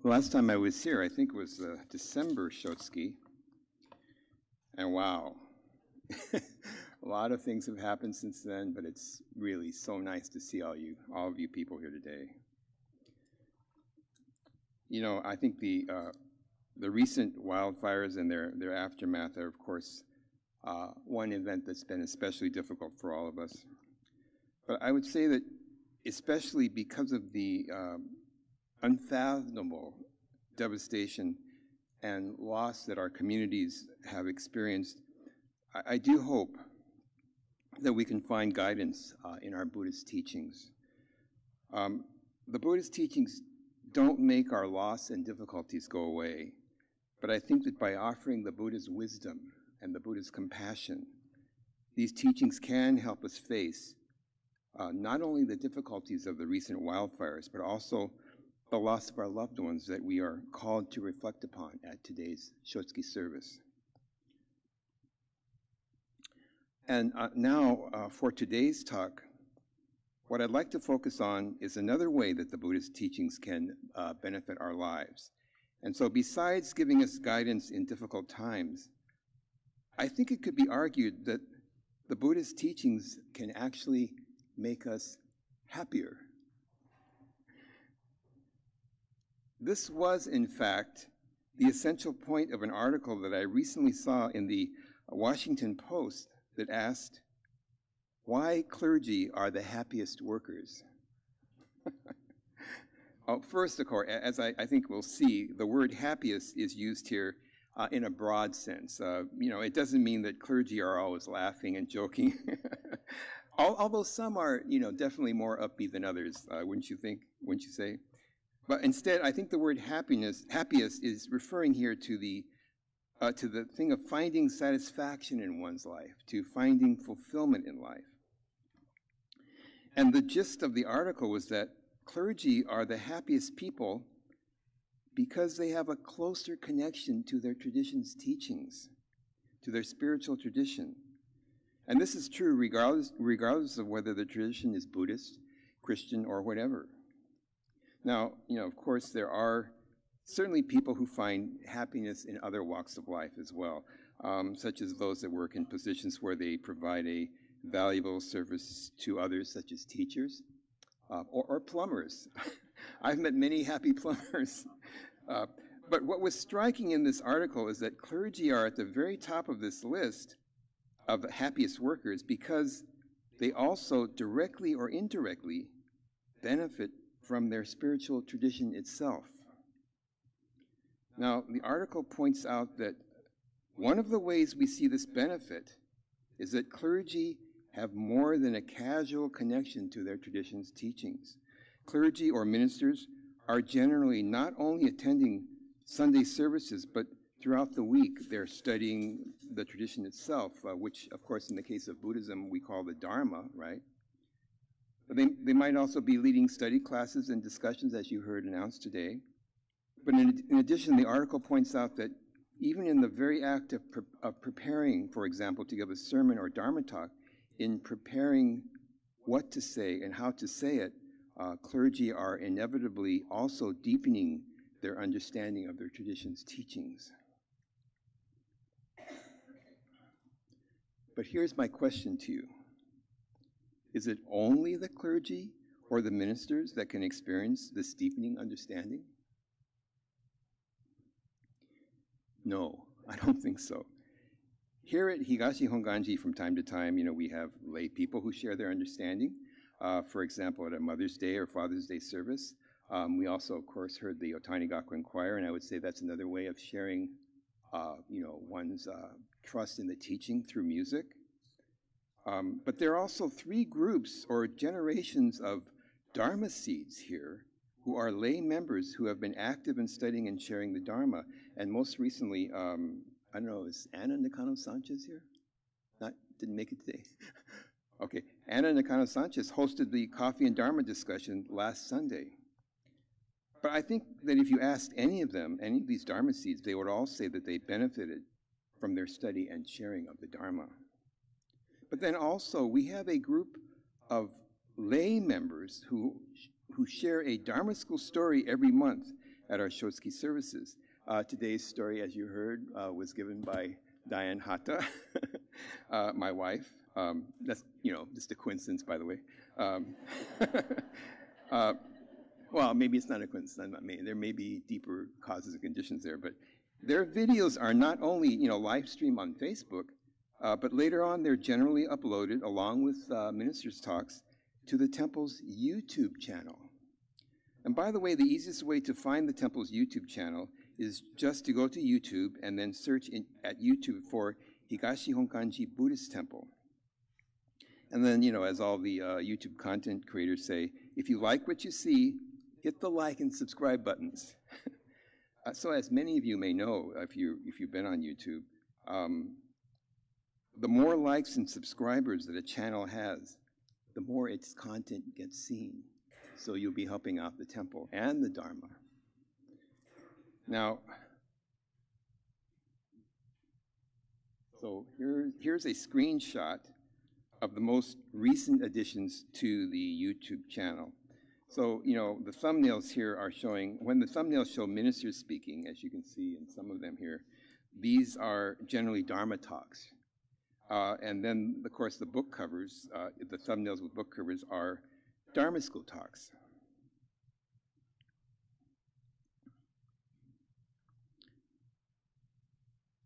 The last time I was here, I think it was December Shotsuki, and wow, a lot of things have happened since then, but it's really so nice to see all of you people here today. You know, I think the recent wildfires and their aftermath are, of course, one event that's been especially difficult for all of us. But I would say that especially because of the unfathomable devastation and loss that our communities have experienced, I do hope that we can find guidance in our Buddhist teachings. The Buddhist teachings don't make our loss and difficulties go away, but I think that by offering the Buddha's wisdom and the Buddha's compassion, these teachings can help us face not only the difficulties of the recent wildfires, but also the loss of our loved ones that we are called to reflect upon at today's Shotsuki service. And now, for today's talk, what I'd like to focus on is another way that the Buddhist teachings can benefit our lives. And so besides giving us guidance in difficult times, I think it could be argued that the Buddhist teachings can actually make us happier. This was, in fact, the essential point of an article that I recently saw in the Washington Post that asked, "Why clergy are the happiest workers?" First, of course, as I think we'll see, the word happiest is used here in a broad sense. It doesn't mean that clergy are always laughing and joking. Although some are, definitely more upbeat than others, wouldn't you think? Wouldn't you say? But instead, I think the word happiest is referring here to the thing of finding satisfaction in one's life, to finding fulfillment in life. And the gist of the article was that clergy are the happiest people because they have a closer connection to their tradition's teachings, to their spiritual tradition. And this is true regardless of whether the tradition is Buddhist, Christian, or whatever. Now, of course, there are certainly people who find happiness in other walks of life as well, such as those that work in positions where they provide a valuable service to others, such as teachers or plumbers. I've met many happy plumbers. But what was striking in this article is that clergy are at the very top of this list of the happiest workers because they also directly or indirectly benefit from their spiritual tradition itself. Now, the article points out that one of the ways we see this benefit is that clergy have more than a casual connection to their tradition's teachings. Clergy or ministers are generally not only attending Sunday services, but throughout the week they're studying the tradition itself, which, of course, in the case of Buddhism, we call the Dharma, right? But they might also be leading study classes and discussions, as you heard announced today. But in addition, the article points out that even in the very act of preparing, for example, to give a sermon or Dharma talk, in preparing what to say and how to say it, clergy are inevitably also deepening their understanding of their tradition's teachings. But here's my question to you. Is it only the clergy or the ministers that can experience this deepening understanding? No, I don't think so. Here at Higashi Honganji, from time to time, we have lay people who share their understanding. For example, at a Mother's Day or Father's Day service. We also, of course, heard the Otani Gakuen Choir, and I would say that's another way of sharing, one's trust in the teaching through music. But there are also three groups or generations of Dharma seeds here who are lay members who have been active in studying and sharing the Dharma. And most recently, I don't know, is Anna Nakano Sanchez here? Didn't make it today. Okay, Anna Nakano Sanchez hosted the Coffee and Dharma discussion last Sunday. But I think that if you asked any of them, any of these Dharma seeds, they would all say that they benefited from their study and sharing of the Dharma. But then also, we have a group of lay members who share a Dharma school story every month. at our Shotsky services. Today's story, as you heard, was given by Diane Hata, my wife. That's, just a coincidence, by the way. Well, maybe it's not a coincidence. There may be deeper causes and conditions there, but their videos are not only, live streamed on Facebook, but later on they're generally uploaded along with ministers' talks to the temple's YouTube channel. And by the way, the easiest way to find the temple's YouTube channel is just to go to YouTube and then search at YouTube for Higashi Honkanji Buddhist Temple. And then, as all the YouTube content creators say, if you like what you see, hit the like and subscribe buttons. So as many of you may know, if you've been on YouTube, the more likes and subscribers that a channel has, the more its content gets seen. So you'll be helping out the temple and the Dharma. Now, so here's a screenshot of the most recent additions to the YouTube channel. So, the thumbnails here are showing, when the thumbnails show ministers speaking, as you can see in some of them here, these are generally Dharma talks. And then, of course, the book covers, the thumbnails with book covers are Dharma school talks.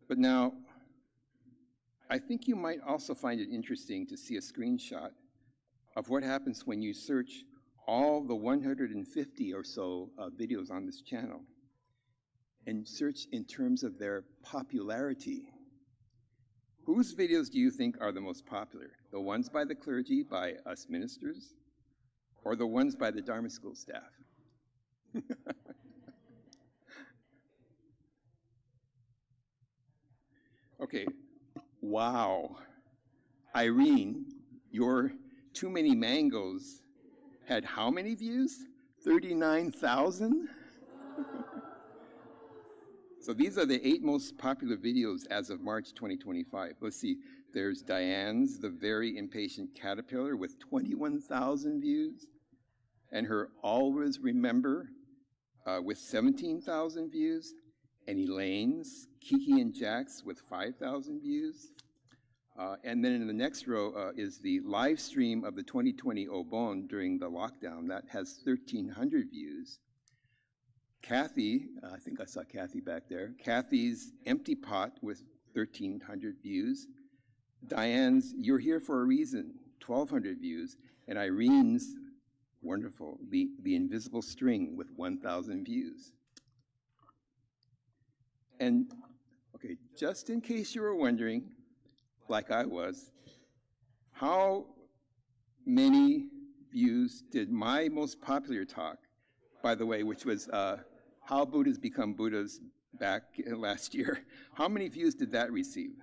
But now, I think you might also find it interesting to see a screenshot of what happens when you search all the 150 or so videos on this channel and search in terms of their popularity. Whose videos do you think are the most popular? The ones by the clergy, by us ministers, or the ones by the Dharma school staff? Okay, wow. Irene, your Too Many Mangoes had how many views? 39,000? So these are the 8 most popular videos as of March 2025. Let's see, there's Diane's The Very Impatient Caterpillar with 21,000 views, and her Always Remember with 17,000 views, and Elaine's Kiki and Jax with 5,000 views. And then in the next row is the live stream of the 2020 Obon during the lockdown. That has 1,300 views. Kathy, I think I saw Kathy back there. Kathy's Empty Pot with 1,300 views. Diane's You're Here for a Reason, 1,200 views. And Irene's, wonderful, the Invisible String with 1,000 views. And, okay, just in case you were wondering, like I was, how many views did my most popular talk, by the way, which was How Buddhas Become Buddhas back last year, how many views did that receive?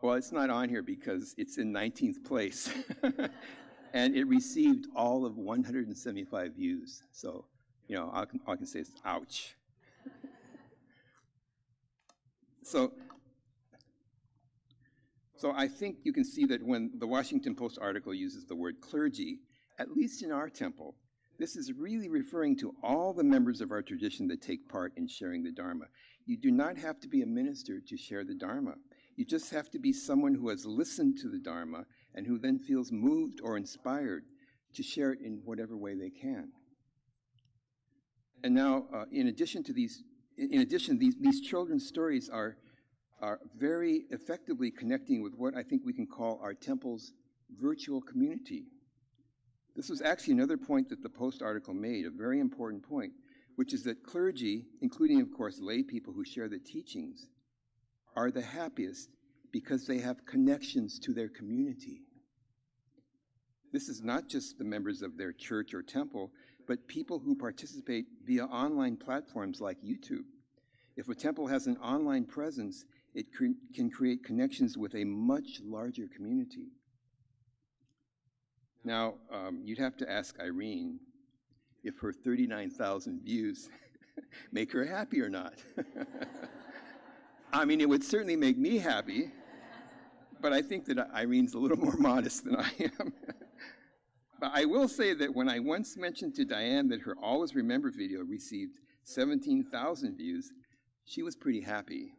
Well, it's not on here because it's in 19th place. And it received all of 175 views. So, all I can say is, ouch. So I think you can see that when the Washington Post article uses the word clergy, at least in our temple, this is really referring to all the members of our tradition that take part in sharing the Dharma. You do not have to be a minister to share the Dharma. You just have to be someone who has listened to the Dharma and who then feels moved or inspired to share it in whatever way they can. And now, in addition, these children's stories are very effectively connecting with what I think we can call our temple's virtual community. This was actually another point that the Post article made, a very important point, which is that clergy, including, of course, lay people who share the teachings, are the happiest because they have connections to their community. This is not just the members of their church or temple, but people who participate via online platforms like YouTube. If a temple has an online presence, it can create connections with a much larger community. Now, you'd have to ask Irene if her 39,000 views make her happy or not. I mean, it would certainly make me happy, but I think that Irene's a little more modest than I am. But I will say that when I once mentioned to Diane that her Always Remember video received 17,000 views, she was pretty happy,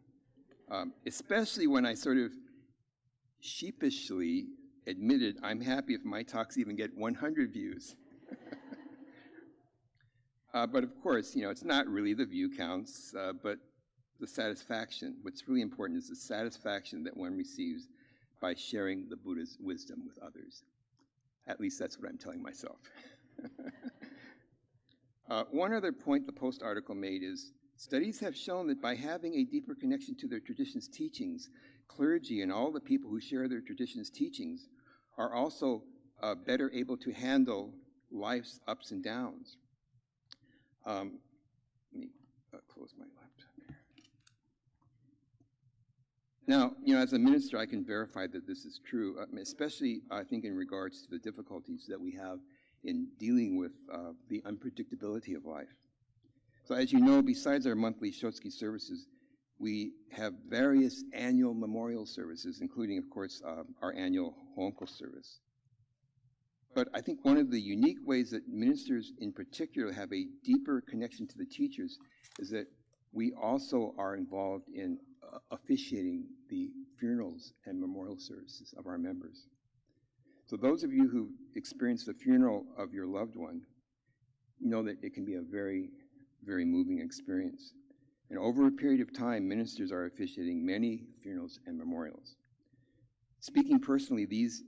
especially when I sort of sheepishly admitted I'm happy if my talks even get 100 views. But of course, it's not really the view counts, but the satisfaction. What's really important is the satisfaction that one receives by sharing the Buddha's wisdom with others. At least that's what I'm telling myself. One other point the Post article made is studies have shown that by having a deeper connection to their tradition's teachings, clergy and all the people who share their tradition's teachings are also better able to handle life's ups and downs. Let me close my laptop here. Now, as a minister, I can verify that this is true, especially, I think, in regards to the difficulties that we have in dealing with the unpredictability of life. So as you know, besides our monthly Shotsuki services, we have various annual memorial services, including, of course, our annual Honko service. But I think one of the unique ways that ministers in particular have a deeper connection to the teachers is that we also are involved in officiating the funerals and memorial services of our members. So those of you who experienced the funeral of your loved one know that it can be a very, very moving experience. And over a period of time, ministers are officiating many funerals and memorials. Speaking personally, these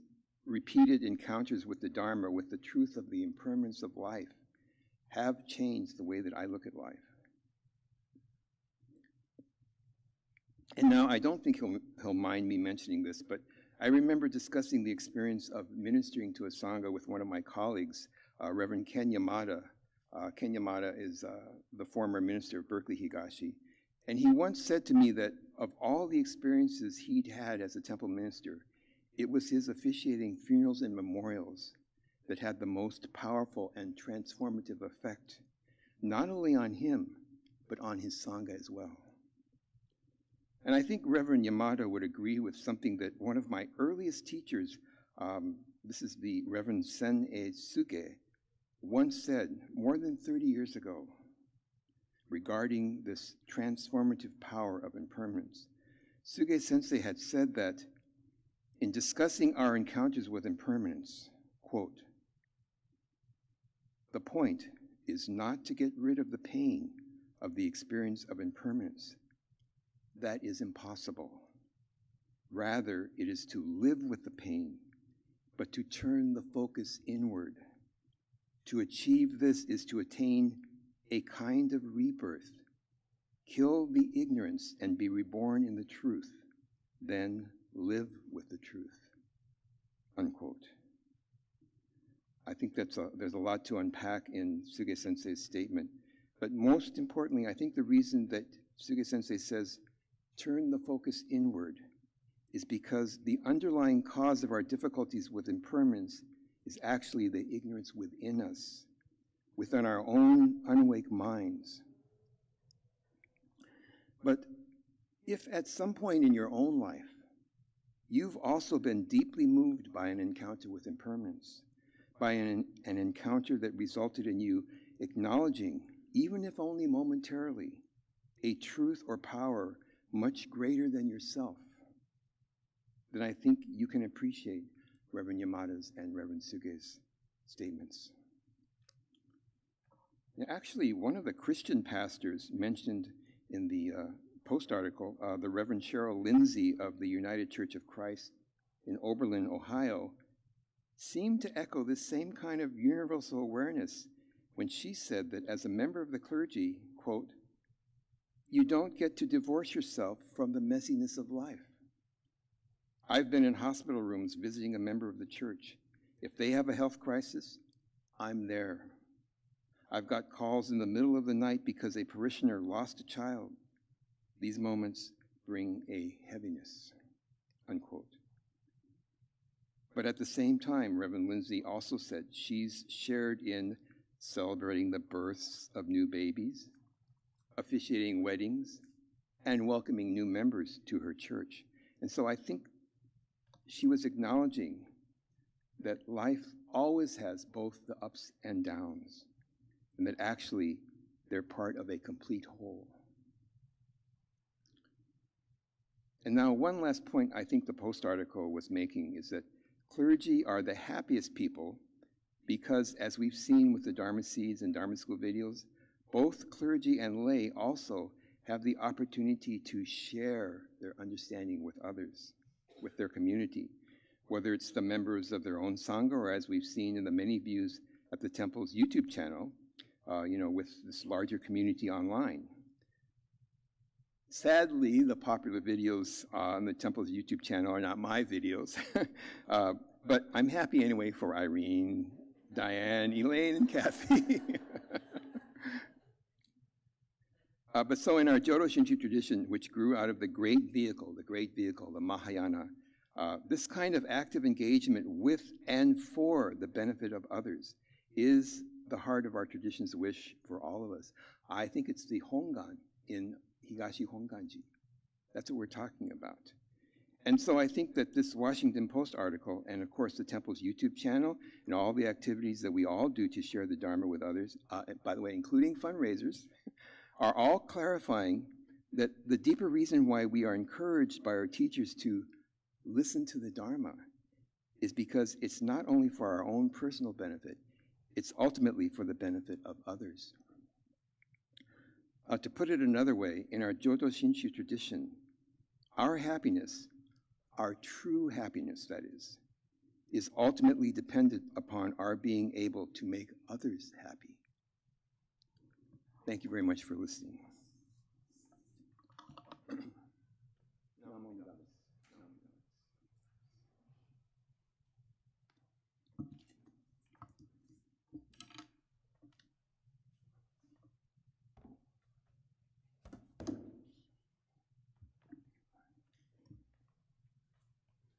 repeated encounters with the Dharma, with the truth of the impermanence of life, have changed the way that I look at life. And now, I don't think he'll mind me mentioning this, but I remember discussing the experience of ministering to a Sangha with one of my colleagues, Reverend Ken Yamada. Ken Yamada is the former minister of Berkeley Higashi. And he once said to me that of all the experiences he'd had as a temple minister, it was his officiating funerals and memorials that had the most powerful and transformative effect, not only on him, but on his Sangha as well. And I think Reverend Yamada would agree with something that one of my earliest teachers, this is the Reverend Sen-e Suge, once said more than 30 years ago regarding this transformative power of impermanence. Suge Sensei had said that in discussing our encounters with impermanence, quote, "The point is not to get rid of the pain of the experience of impermanence. That is impossible. Rather, it is to live with the pain, but to turn the focus inward. To achieve this is to attain a kind of rebirth, kill the ignorance and be reborn in the truth, then live with the truth," unquote. I think there's a lot to unpack in Suge Sensei's statement, but most importantly, I think the reason that Suge Sensei says, turn the focus inward, is because the underlying cause of our difficulties with impermanence is actually the ignorance within us, within our own unawake minds. But if at some point in your own life, you've also been deeply moved by an encounter with impermanence, by an encounter that resulted in you acknowledging, even if only momentarily, a truth or power much greater than yourself, then I think you can appreciate Reverend Yamada's and Reverend Suge's statements. Now, actually, one of the Christian pastors mentioned in the Post article, the Reverend Cheryl Lindsay of the United Church of Christ in Oberlin, Ohio, seemed to echo this same kind of universal awareness when she said that as a member of the clergy, quote, "You don't get to divorce yourself from the messiness of life. I've been in hospital rooms visiting a member of the church. If they have a health crisis, I'm there. I've got calls in the middle of the night because a parishioner lost a child. These moments bring a heaviness," unquote. But at the same time, Reverend Lindsay also said she's shared in celebrating the births of new babies, officiating weddings, and welcoming new members to her church. And so I think she was acknowledging that life always has both the ups and downs, and that actually They're part of a complete whole. And now one last point I think the Post article was making is that clergy are the happiest people because, as we've seen with the Dharma Seeds and Dharma School videos, both clergy and lay also have the opportunity to share their understanding with others, with their community, whether it's the members of their own Sangha or, as we've seen in the many views at the temple's YouTube channel, with this larger community online. Sadly, the popular videos on the temple's YouTube channel are not my videos, but I'm happy anyway for Irene, Diane, Elaine, and Kathy. But so in our Jodo Shinshu tradition, which grew out of the great vehicle, the Mahayana, this kind of active engagement with and for the benefit of others is the heart of our tradition's wish for all of us. I think it's the Hongan in Higashi Honganji. That's what we're talking about. And so I think that this Washington Post article, and of course the temple's YouTube channel, and all the activities that we all do to share the Dharma with others, by the way, including fundraisers, are all clarifying that the deeper reason why we are encouraged by our teachers to listen to the Dharma is because it's not only for our own personal benefit, it's ultimately for the benefit of others. To put it another way, in our Jodo Shinshu tradition, our happiness, our true happiness, that is ultimately dependent upon our being able to make others happy. Thank you very much for listening.